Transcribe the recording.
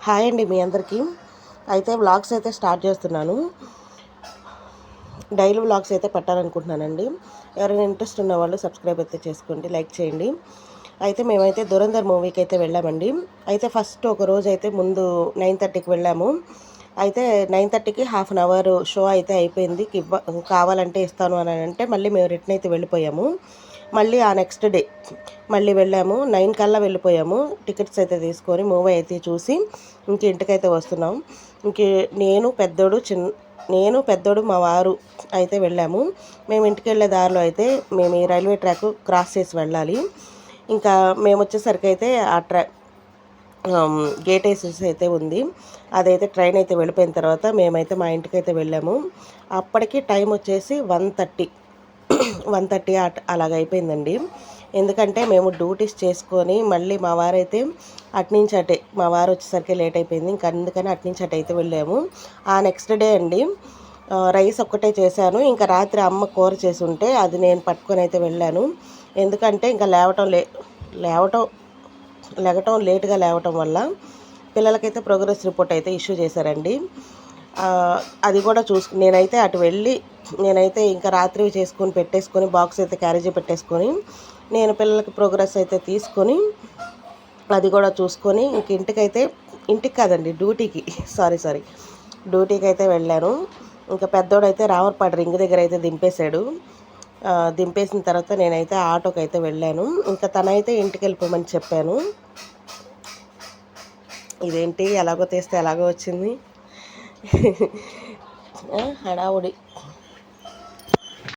Hi అండి మీ అందరికీ. అయితే వ్లాగ్స్ అయితే స్టార్ట్ చేస్తున్నాను. డైలీ వ్లాగ్స్ అయితే పెట్టాలనుకుంటున్నానండి. ఎవరైనా ఇంట్రెస్ట్ ఉన్న వాళ్ళు సబ్స్క్రైబ్ అయితే చేసుకోండి, లైక్ చేయండి. అయితే మేమైతే ధురంధర్ మూవీకి అయితే వెళ్ళామండి. అయితే ఫస్ట్ ఒక రోజు అయితే ముందు 9:30కి వెళ్ళాము. అయితే 9:30కి హాఫ్ అన్ అవర్ షో అయితే అయిపోయింది. కావాలంటే ఇస్తాను అని అంటే మళ్ళీ మేము రిటర్న్ అయితే వెళ్ళిపోయాము. మళ్ళీ ఆ నెక్స్ట్ డే మళ్ళీ వెళ్ళాము. 9 కల్లా వెళ్ళిపోయాము. టికెట్స్ అయితే తీసుకొని మూవీ అయితే చూసి ఇంక ఇంటికైతే వస్తున్నాం. ఇంక నేను పెద్దోడు మా వారు అయితే వెళ్ళాము. మేము ఇంటికి వెళ్ళే దారిలో అయితే మేము ఈ రైల్వే ట్రాక్ క్రాస్ చేసి వెళ్ళాలి. ఇంకా మేము వచ్చేసరికి అయితే ఆ గేట్ వేసేసి అయితే ఉంది. అదైతే ట్రైన్ అయితే వెళ్ళిపోయిన తర్వాత మేమైతే మా ఇంటికి అయితే వెళ్ళాము. అప్పటికి టైం వచ్చేసి 1:30 అలాగైపోయిందండి. ఎందుకంటే మేము డ్యూటీస్ చేసుకొని మళ్ళీ మా వారైతే అట్నుంచి అటే మా వారు వచ్చేసరికి లేట్ అయిపోయింది. ఇంకా అందుకని అట్నుంచి అటు అయితే వెళ్ళాము. ఆ నెక్స్ట్ డే అండి రైస్ ఒక్కటే చేశాను. ఇంకా రాత్రి అమ్మ కూర చేసి ఉంటే అది నేను పట్టుకొని అయితే వెళ్ళాను. ఎందుకంటే ఇంకా లెగటం లేటుగా లేవటం వల్ల పిల్లలకైతే ప్రోగ్రెస్ రిపోర్ట్ అయితే ఇష్యూ చేశారండి. అది కూడా నేనైతే అటు వెళ్ళి నేనైతే ఇంకా రాత్రి పెట్టేసుకొని బాక్స్ అయితే క్యారేజీ పెట్టేసుకొని నేను పిల్లలకి ప్రోగ్రెస్ అయితే తీసుకొని అది కూడా చూసుకొని ఇంటికి కాదండి డ్యూటీకి అయితే వెళ్ళాను. ఇంకా పెద్దోడైతే రామర్పాడు రింగ్ దగ్గర అయితే దింపేశాడు. దింపేసిన తర్వాత నేనైతే ఆటోకి అయితే వెళ్ళాను. ఇంకా తనైతే ఇంటికి వెళ్ళిపోమని చెప్పాను. ఇదేంటి ఎలాగో తీస్తే ఎలాగో వచ్చింది. హడావుడి